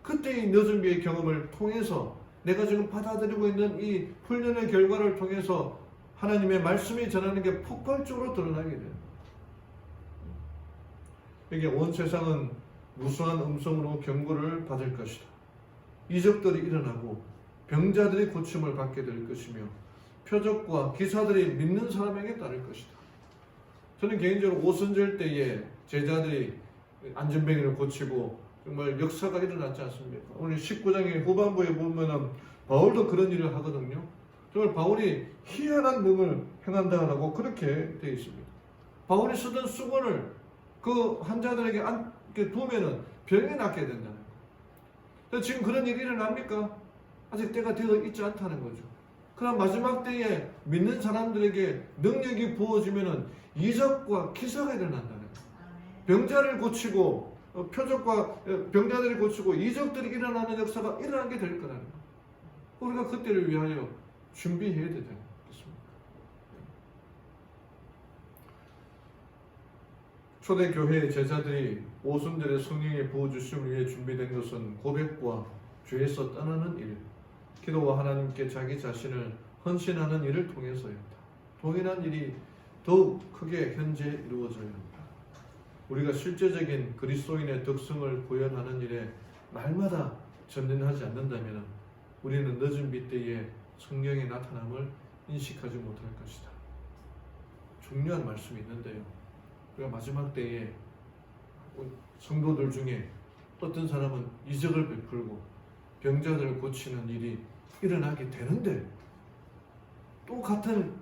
그때 이 늦은 비의 경험을 통해서 내가 지금 받아들이고 있는 이 훈련의 결과를 통해서 하나님의 말씀이 전하는 게 폭발적으로 드러나게 돼요. 이게 온 세상은 무수한 음성으로 경고를 받을 것이다. 이적들이 일어나고 병자들이 고침을 받게 될 것이며 표적과 기사들이 믿는 사람에게 따를 것이다. 저는 개인적으로 오순절 때에 제자들이 안전뱅이를 고치고 정말 역사가 일어났지 않습니까? 오늘 19장의 후반부에 보면은 바울도 그런 일을 하거든요. 정말 바울이 희한한 능을 행한다라고 그렇게 되어 있습니다. 바울이 쓰던 수건을 그 환자들에게 두면은 병이 낫게 된다는 거예요. 지금 그런 일이 일어납니까? 아직 때가 되어 있지 않다는 거죠. 그럼 마지막 때에 믿는 사람들에게 능력이 부어지면은 이적과 기사가 일어난다는 거예요. 병자를 고치고 표적과 병자들이 고치고 이적들이 일어나는 역사가 일어나게 될 거라는 거예요. 우리가 그때를 위하여 준비해야 되지 않겠습니까? 초대교회의 제자들이 오순절에 성령의 부어주심을 위해 준비된 것은 고백과 죄에서 떠나는 일, 기도와 하나님께 자기 자신을 헌신하는 일을 통해서였다. 동일한 일이 더욱 크게 현재 이루어져야 한다. 우리가 실제적인 그리스도인의 덕성을 구현하는 일에 날마다 전진하지 않는다면 우리는 늦은 비 때에 성령의 나타남을 인식하지 못할 것이다. 중요한 말씀이 있는데요. 우리가 마지막 때에 성도들 중에 어떤 사람은 이적을 베풀고 병자들을 고치는 일이 일어나게 되는데, 또 같은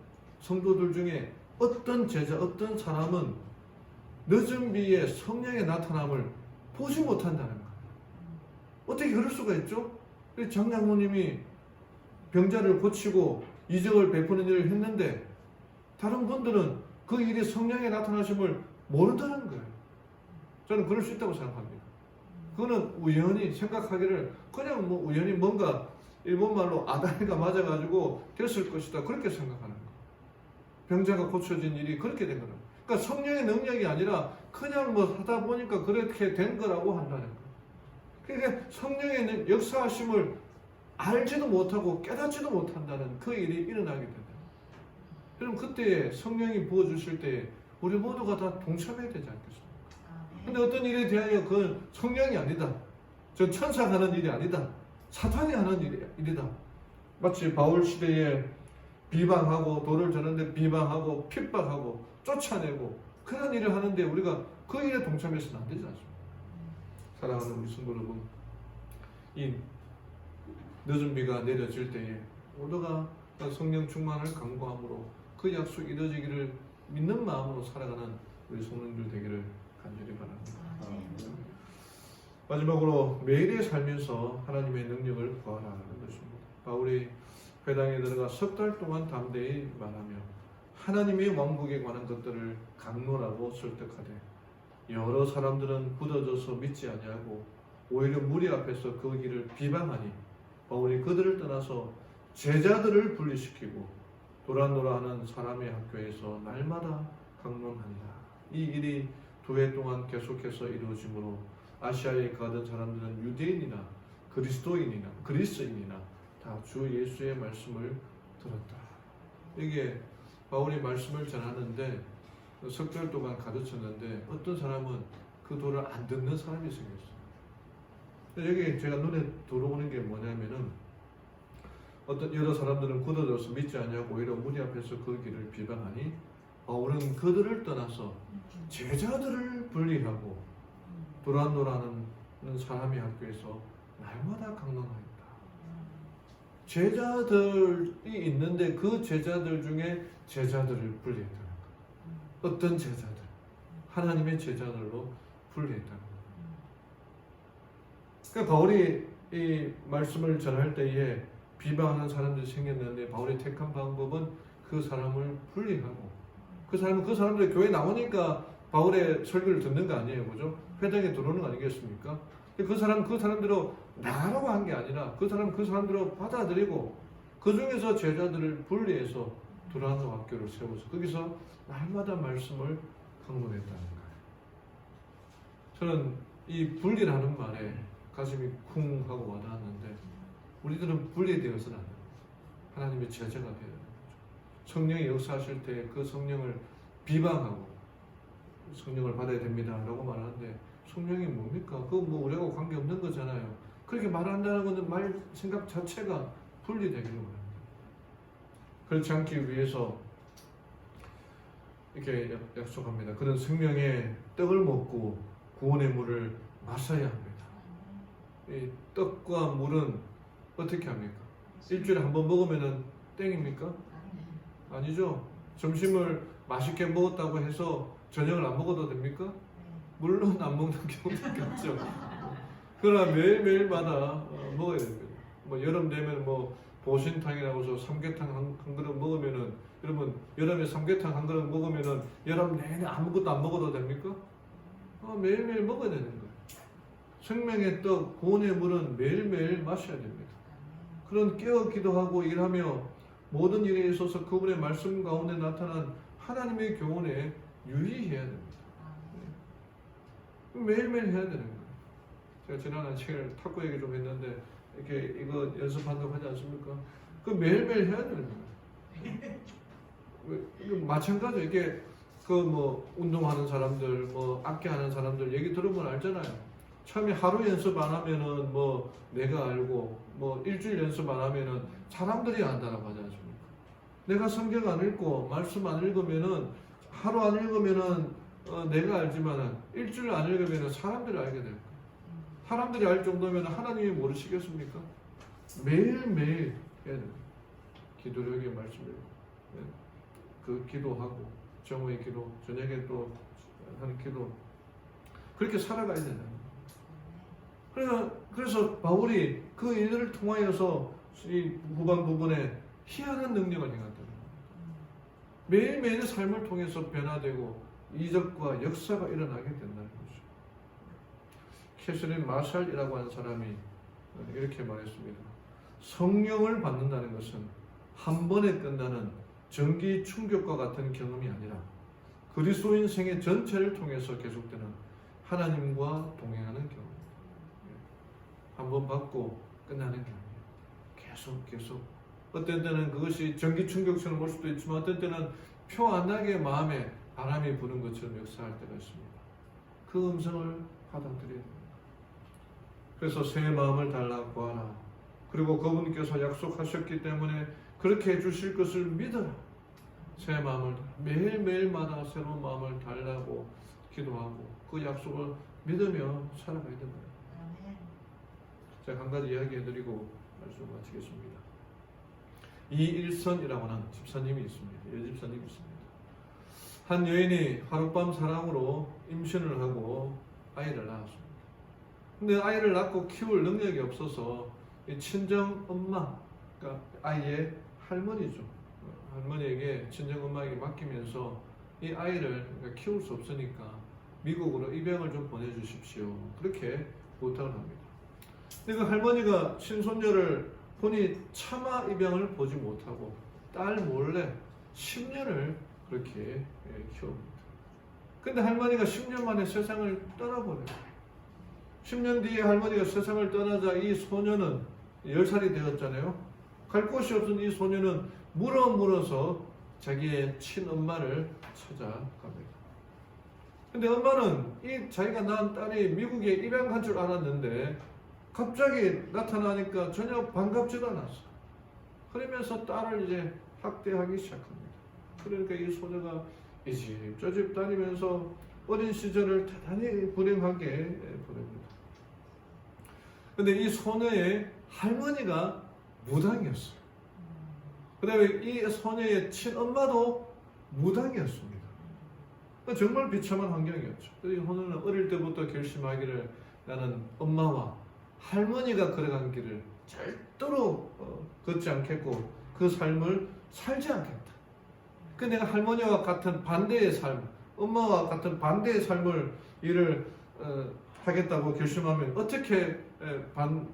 성도들 중에 어떤 제자, 어떤 사람은 늦은 비에 성령의 나타남을 보지 못한다는 거예요. 어떻게 그럴 수가 있죠? 장 장로님이 병자를 고치고 이적을 베푸는 일을 했는데 다른 분들은 그 일이 성령의 나타나심을 모른다는 거예요. 저는 그럴 수 있다고 생각합니다. 그거는 우연히 생각하기를 그냥 뭐 우연히 뭔가 일본말로 아다리가 맞아가지고 됐을 것이다, 그렇게 생각하는 거예요. 병자가 고쳐진 일이 그렇게 된 거예요. 그러니까 성령의 능력이 아니라 그냥 뭐 하다 보니까 그렇게 된 거라고 한다는 거예요. 그러니까 성령의 역사하심을 알지도 못하고 깨닫지도 못한다는 그 일이 일어나게 된다. 그럼 그때 성령이 부어주실 때 우리 모두가 다 동참해야 되지 않겠습니까? 근데 어떤 일에 대하여 그건 성령이 아니다, 저 천사가 하는 일이 아니다, 사탄이 하는 일이다. 마치 바울 시대에 비방하고 돌을 저는데 비방하고 핍박하고 쫓아내고 그런 일을 하는데 우리가 그 일에 동참해서는 안 되지 않습니까? 사랑하는 우리 성도 여러분, 이 늦은 비가 내려질 때에 모두가 성령 충만을 간구함으로 그 약속 이루어지기를 믿는 마음으로 살아가는 우리 성도들 되기를 간절히 바랍니다. 마지막으로 매일의 삶에서 하나님의 능력을 구하라는 것입니다. 바울이 회당에 들어가 석 달 동안 담대히 말하며 하나님의 왕국에 관한 것들을 강론하고 설득하되 여러 사람들은 굳어져서 믿지 아니하고 오히려 무리 앞에서 그 길을 비방하니 바울이 그들을 떠나서 제자들을 분리시키고 도란도란하는 사람의 학교에서 날마다 강론하니라. 이 일이 2해 동안 계속해서 이루어지므로 아시아에 가던 사람들은 유대인이나 그리스도인이나 그리스인이나 다 주 예수의 말씀을 들었다. 이게 바울이 말씀을 전하는데 석 달 동안 가르쳤는데 어떤 사람은 그 도를 안 듣는 사람이 생겼어요. 여기 제가 눈에 들어오는 게 뭐냐면은 어떤 여러 사람들은 굳어져서 믿지 아니하고 오히려 무리 앞에서 그 길을 비방하니 바울은 그들을 떠나서 제자들을 분리하고 도란도란하는 사람의 학교에서 날마다 강론하였다. 제자들이 있는데 그 제자들 중에 제자들을 분리했다는 거예요. 어떤 제자들? 하나님의 제자들로 분리했다는 거예요. 그러니까 바울이 이 말씀을 전할 때에 비방하는 사람들이 생겼는데 바울이 택한 방법은 그 사람을 분리하고 그 사람들이 교회에 나오니까 바울의 설교를 듣는 거 아니에요, 그죠? 회당에 들어오는 거 아니겠습니까? 그 사람들로 나가라고 한 게 아니라 그 사람들로 받아들이고 그 중에서 제자들을 분리해서 도란도 학교를 세워서 거기서 날마다 말씀을 강론했다는 거예요. 저는 이 분리라는 말에 가슴이 쿵 하고 와닿았는데 우리들은 분리되어서는 안 돼요. 하나님의 제자가 되어야 되는 거죠. 성령이 역사하실 때 그 성령을 비방하고 성령을 받아야 됩니다 라고 말하는데 성령이 뭡니까? 그거 뭐 우리하고 관계없는 거잖아요. 그렇게 말한다는 것은 말 생각 자체가 분리되기를 원합니다. 그렇지 않기 위해서 이렇게 약속합니다. 그런 생명의 떡을 먹고 구원의 물을 마셔야 합니다. 이 떡과 물은 어떻게 합니까? 일주일에 한 번 먹으면 땡입니까? 아니죠. 점심을 맛있게 먹었다고 해서 저녁을 안 먹어도 됩니까? 물론 안 먹는 경우도 있겠죠. 그러나 매일매일마다 먹어야 됩니다. 뭐 여름 되면 뭐 보신탕이라고 해서 삼계탕 한 그릇 먹으면은 여러분 여름에 삼계탕 한 그릇 먹으면은 여름 내내 아무것도 안 먹어도 됩니까? 매일매일 먹어야 되는 거예요. 생명의 떡, 구원의 물은 매일매일 마셔야 됩니다. 그런 깨어 기도하고 일하며 모든 일에 있어서 그분의 말씀 가운데 나타난 하나님의 교훈에 유의해야 됩니다. 매일매일 해야 되는 거예요. 제가 지난해 책을 탁구 얘기 좀 했는데 이렇게 이거 연습한다고 하지 않습니까? 그 매일매일 해야 되는 거예요. 마찬가지 이게 그 뭐 운동하는 사람들, 뭐 악기하는 사람들 얘기 들으면 알잖아요. 처음에 하루 연습 안 하면은 뭐 내가 알고 뭐 일주일 연습 안 하면은 사람들이 안다라고 하지 않습니까? 내가 성경 안 읽고 말씀 안 읽으면은 하루 안 읽으면은 내가 알지만은 일주일 안 읽으면은 사람들이 알게 될 거예요. 사람들이 알 정도면 하나님이 모르시겠습니까? 매일매일 해야 됩니다. 기도력의 말씀을 그 기도하고 정오의 기도, 저녁에 또 하는 기도 그렇게 살아가야 되잖아요. 그래서 바울이 그 일들을 통하여서 이 후반 부분에 희한한 능력을 행한다. 매일매일의 삶을 통해서 변화되고 이적과 역사가 일어나게 된다는 거죠. 캐서린 마샬이라고 하는 사람이 이렇게 말했습니다. 성령을 받는다는 것은 한 번에 끝나는 전기 충격과 같은 경험이 아니라 그리스도인 생애 전체를 통해서 계속되는 하나님과 동행하는 경험입니다. 한 번 받고 끝나는 게 아니에요. 계속. 어떤 때는 그것이 전기 충격처럼 올 수도 있지만 어떤 때는 표 안 나게 마음에 바람이 부는 것처럼 역사할 때가 있습니다. 그 음성을 받아들여야 됩니다. 그래서 새 마음을 달라고 구하라. 그리고 그분께서 약속하셨기 때문에 그렇게 해주실 것을 믿어라. 새 마음을 매일매일마다 새로운 마음을 달라고 기도하고 그 약속을 믿으며 살아가야 됩니다. 제가 한 가지 이야기해드리고 말씀 마치겠습니다. 이일선이라고 하는 집사님이 있습니다. 여집사님이 있습니다. 한 여인이 하룻밤 사랑으로 임신을 하고 아이를 낳았습니다. 근데 아이를 낳고 키울 능력이 없어서 이 친정 엄마, 그러니까 아이의 할머니죠. 할머니에게 친정 엄마에게 맡기면서 이 아이를 그러니까 키울 수 없으니까 미국으로 입양을 좀 보내주십시오. 그렇게 부탁을 합니다. 근데 그 할머니가 친손녀를 본인이 차마 입양을 보지 못하고 딸 몰래 10년을 그렇게 키웁니다. 근데 할머니가 10년 만에 세상을 떠나버려요. 10년 뒤에 할머니가 세상을 떠나자 이 소녀는 10살이 되었잖아요. 갈 곳이 없은 이 소녀는 물어서 자기의 친엄마를 찾아갑니다. 근데 엄마는 이 자기가 낳은 딸이 미국에 입양한 줄 알았는데 갑자기 나타나니까 전혀 반갑지도 않았어. 그러면서 딸을 이제 학대하기 시작합니다. 그러니까 이 소녀가 이 집 저 집 다니면서 어린 시절을 대단히 불행하게 보냅니다. 근데 이 소녀의 할머니가 무당이었어요. 그 다음에 이 소녀의 친엄마도 무당이었습니다. 정말 비참한 환경이었죠. 이 소녀는 어릴 때부터 결심하기를 나는 엄마와 할머니가 걸어간 길을 절대로 걷지 않겠고 그 삶을 살지 않겠다. 그 내가 할머니와 같은 반대의 삶, 엄마와 같은 반대의 삶을 하겠다고 결심하면 어떻게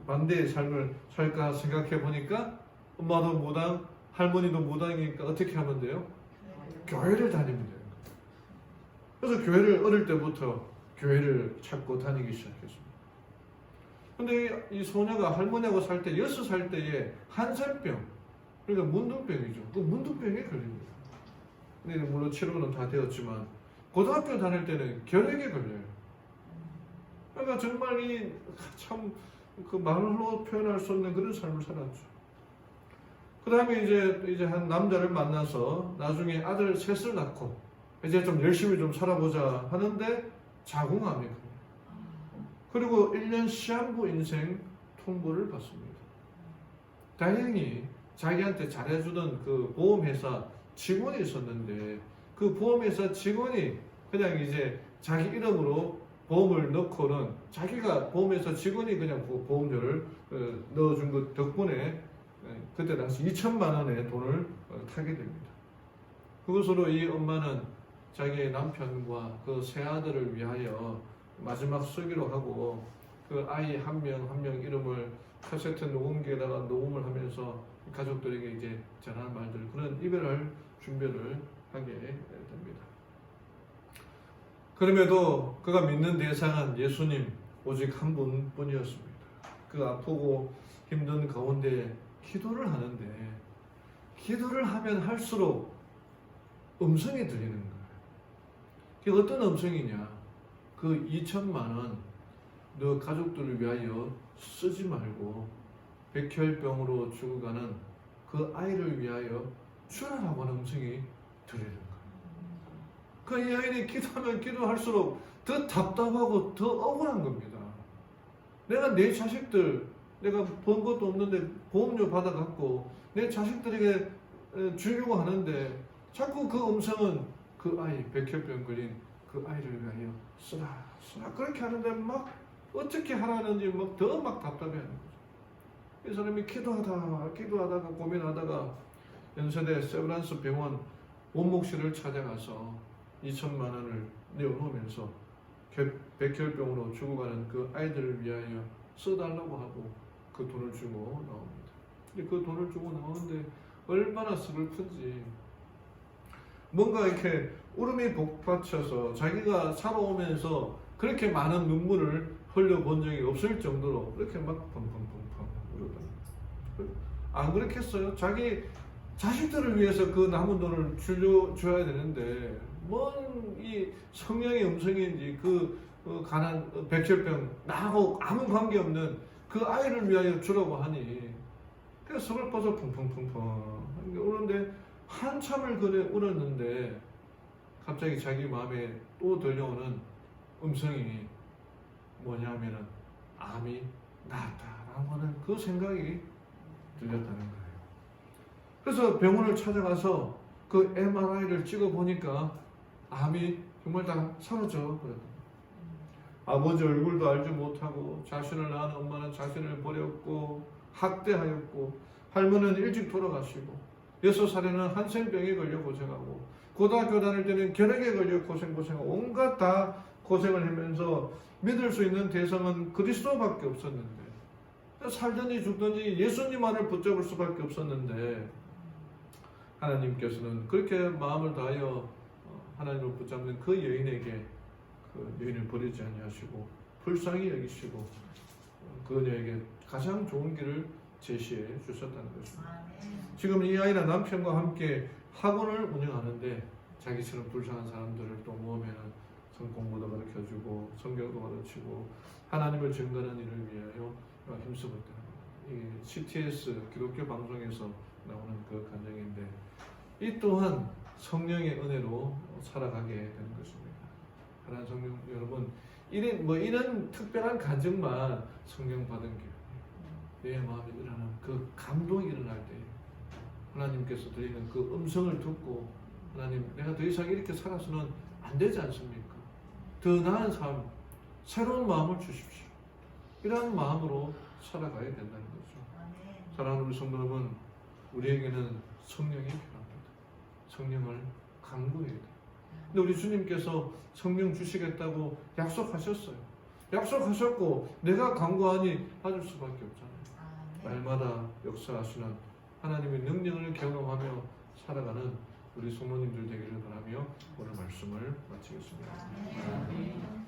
반대의 삶을 살까 생각해 보니까 엄마도 무당, 할머니도 무당이니까 어떻게 하면 돼요? 교회를 다니면 돼요. 그래서 교회를 어릴 때부터 교회를 찾고 다니기 시작했습니다. 근데 이 소녀가 할머니하고 살 때 6살 때에 한살병, 그러니까 문둥병이죠. 그 문둥병에 걸립니다. 근데 물론 치료는 다 되었지만 고등학교 다닐 때는 결핵에 걸려요. 그러니까 정말 이 참 그 말로 표현할 수 없는 그런 삶을 살았죠. 그 다음에 이제 한 남자를 만나서 나중에 아들 셋을 낳고 이제 좀 열심히 좀 살아보자 하는데 자궁암이 걸려요. 그리고 1년 시한부 인생 통보를 받습니다. 다행히 자기한테 잘해주던 그 보험회사 직원이 있었는데 그 보험회사 직원이 그냥 이제 자기 이름으로 보험을 넣고는 자기가 보험회사 직원이 그냥 보험료를 넣어준 것 덕분에 그때 당시 2천만 원의 돈을 타게 됩니다. 그것으로 이 엄마는 자기의 남편과 그 세 아들을 위하여 마지막 쓰기로 하고 그 아이 한 명 한 명 이름을 카세트 녹음기에다가 녹음을 하면서 가족들에게 이제 전하는 말들 그런 이별할 준비를 하게 됩니다. 그럼에도 그가 믿는 대상은 예수님 오직 한 분뿐이었습니다. 그 아프고 힘든 가운데 기도를 하는데 기도를 하면 할수록 음성이 들리는 거예요. 그게 어떤 음성이냐? 그 2천만 원 너 가족들을 위하여 쓰지 말고 백혈병으로 죽어가는 그 아이를 위하여 주라라고 하는 음성이 들리는 거예요. 그 이 아이는 기도하면 기도할수록 더 답답하고 더 억울한 겁니다. 내가 내 자식들, 내가 번 것도 없는데 보험료 받아갖고 내 자식들에게 주려고 하는데 자꾸 그 음성은 그 아이, 백혈병 걸린 그 아이를 위하여 쓰라 그렇게 하는데 막 어떻게 하라는지 막 더 막 답답해하는 거죠. 이 사람이 기도하다가 고민하다가 연세대 세브란스 병원 원목실을 찾아가서 2천만 원을 내어놓으면서 백혈병으로 죽어가는 그 아이들을 위하여 써달라고 하고 그 돈을 주고 나옵니다. 근데 그 돈을 주고 나오는데 얼마나 슬픈지, 뭔가 이렇게 울음이 복받쳐서 자기가 살아오면서 그렇게 많은 눈물을 흘려본 적이 없을 정도로 그렇게 막 펑펑펑펑 울었다. 안 그렇겠어요? 자기 자식들을 위해서 그 남은 돈을 줘야 되는데 뭔 이 성령의 음성인지 그 가난 백혈병 나하고 아무 관계없는 그 아이를 위하여 주라고 하니 그래서 속을 빠져 펑펑펑펑 우는데 한참을 그래 울었는데 갑자기 자기 마음에 또 들려오는 음성이 뭐냐면은 암이 나았다라고 하는 그 생각이 들렸다는 거예요. 그래서 병원을 찾아가서 그 MRI를 찍어보니까 암이 정말 다 사라져 버렸다. 아버지 얼굴도 알지 못하고 자신을 낳은 엄마는 자신을 버렸고 학대하였고 할머니는 일찍 돌아가시고 6살에는 한센병에 걸려 고생하고 고등학교 다닐 때는 결핵에 걸려 고생하고 온갖 다 고생을 하면서 믿을 수 있는 대상은 그리스도밖에 없었는데 살든지 죽든지 예수님 안을 붙잡을 수밖에 없었는데 하나님께서는 그렇게 마음을 다하여 하나님을 붙잡는 그 여인에게 그 여인을 버리지 아니하시고 불쌍히 여기시고 그녀에게 가장 좋은 길을 제시해 주셨다는 것입니다. 지금 이 아이는 남편과 함께 학원을 운영하는데 자기처럼 불쌍한 사람들을 또 모으면 성공부도 가르쳐주고 성경도 가르치고 하나님을 증거하는 일을 위하여 힘쓰고 있다는 겁니다. 이 CTS 기독교 방송에서 나오는 그 간증인데 이 또한 성령의 은혜로 살아가게 되는 것입니다. 하나님 성령 여러분 이런 특별한 간증만 성령 받은 게 내 마음에 일어나는 그 감동이 일어날 때 하나님께서 드리는 그 음성을 듣고 하나님 내가 더 이상 이렇게 살아서는 안 되지 않습니까? 더 나은 삶, 새로운 마음을 주십시오. 이런 마음으로 살아가야 된다는 거죠. 사랑하는 우리 성도 여러분, 우리에게는 성령이 필요합니다. 성령을 간구해야 돼요. 근데 우리 주님께서 성령 주시겠다고 약속하셨어요. 약속하셨고 내가 간구하니 받을 수밖에 없잖아요. 날마다 역사하시는 하나님의 능력을 경험하며 살아가는 우리 성도님들 되기를 바라며 오늘 말씀을 마치겠습니다.